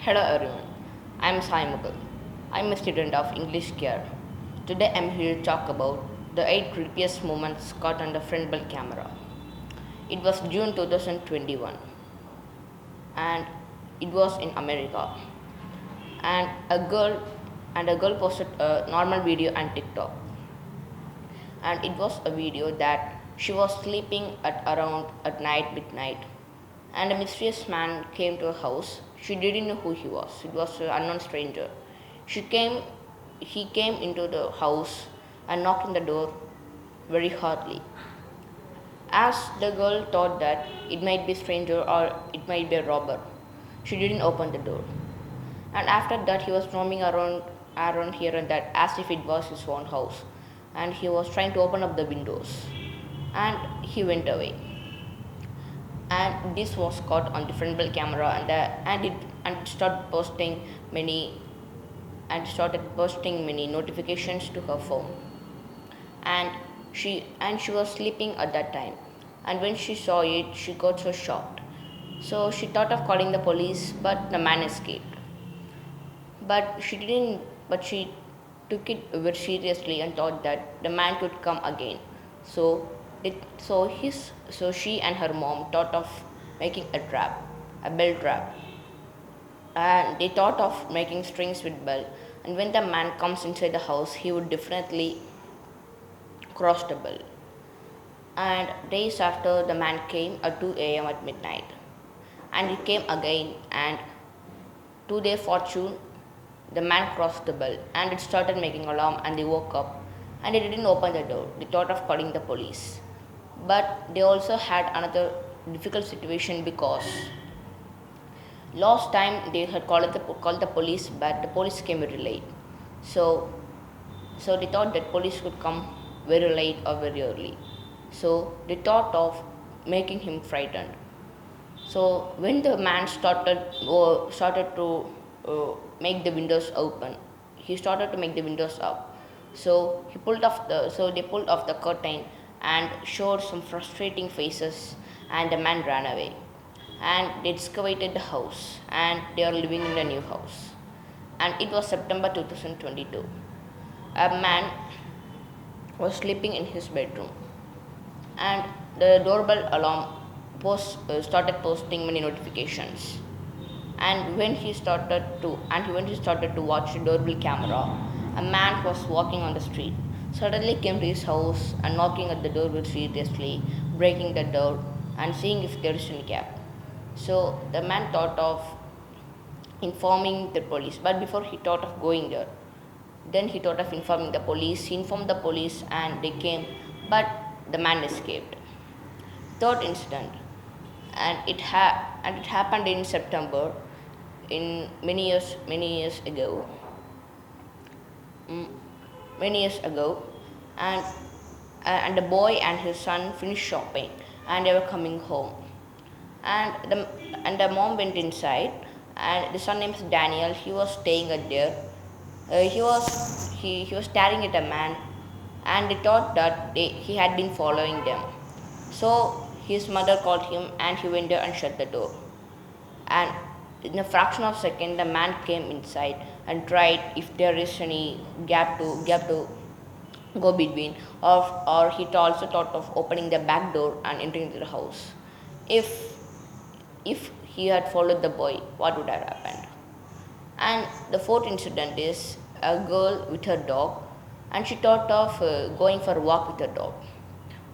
Hello everyone, I am Saimukul. I am a student of English Care. Today I am here to talk about the 8 creepiest moments caught on the front bell camera. It was June 2021 and it was in America. And a girl posted a normal video on TikTok. And it was a video that she was sleeping at around at night midnight and a mysterious man came to her house. She didn't know who he was. It was an unknown stranger. She came he came into the house and knocked on the door very hardly. As the girl thought that it might be a stranger or it might be a robber, she didn't open the door. And after that he was roaming around here and that as if it was his own house. And he was trying to open up the windows. And he went away. And this was caught on the front bell camera and it many started posting many notifications to her phone. And she was sleeping at that time. And when she saw it, she got so shocked. So she thought of calling the police, but the man escaped. But she didn't. But she took it very seriously and thought that the man could come again. So, so she and her mom thought of making a bell trap, and they thought of making strings with bell. And when the man comes inside the house, he would definitely cross the bell. And days after, the man came at 2 a.m. at midnight, and he came again. And to their fortune, the man crossed the bell and it started making alarm and they woke up and they didn't open the door. They thought of calling the police. But they also had another difficult situation because last time they had called the police but the police came very late. So they thought that police would come very late or very early. So they thought of making him frightened. So when the man started to make the windows open, he started to make the windows up. So they pulled off the curtain and showed some frustrating faces, and the man ran away. And they excavated the house, and they are living in a new house. And it was September 2022. A man was sleeping in his bedroom, and the doorbell alarm started posting many notifications. And when he started to watch the doorbell camera, a man was walking on the street suddenly came to his house and knocking at the door very seriously, breaking the door and seeing if there is any gap. So the man thought of informing the police, but before he thought of going there, then he thought of informing the police. He informed the police and they came, but the man escaped. Third incident, and it happened in September, in many years ago, mm, many years ago, and and the boy and his son finished shopping and they were coming home, and the mom went inside, and the son name is Daniel. He was staying at there. He was staring at a man, and they thought that he had been following them. So his mother called him, and he went there and shut the door. And in a fraction of a second, the man came inside and tried if there is any gap to go between, or he also thought of opening the back door and entering the house. If if he had followed the boy, what would have happened? And the fourth incident is a girl with her dog, and she thought of going for a walk with her dog.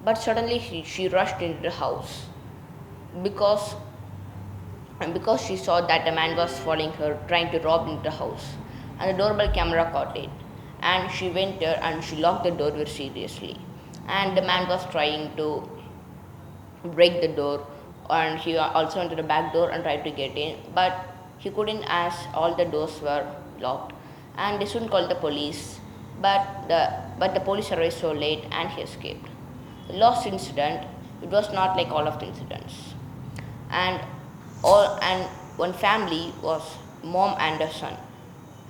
But suddenly she rushed into the house because because she saw that a man was following her, trying to rob into the house. And the doorbell camera caught it. And she went there and she locked the door very seriously. And the man was trying to break the door, and he also entered the back door and tried to get in, but he couldn't as all the doors were locked. And they soon called the police, but the police arrived so late and he escaped. The last incident, it was not like all of the incidents. And and one family was mom and a son,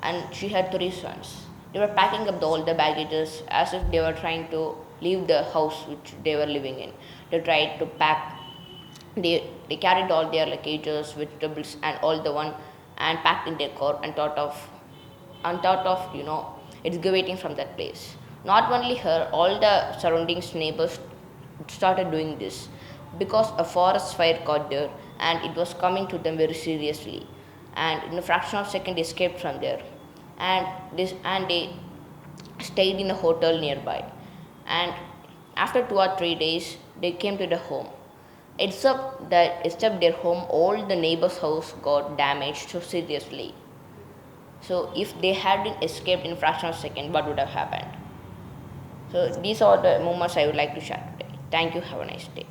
and she had three sons. They were packing up all the baggages as if they were trying to leave the house which they were living in. They carried all their luggages, vegetables, and all the one and packed in their car and thought of excavating from that place. Not only her, all the surroundings neighbors started doing this because a forest fire caught there and it was coming to them very seriously. And in a fraction of a second, they escaped from there, and they stayed in a hotel nearby. And after 2 or 3 days, they came to the home. Except their home, all the neighbors' house got damaged so seriously. So if they hadn't escaped in a fraction of a second, what would have happened? So these are the moments I would like to share today. Thank you. Have a nice day.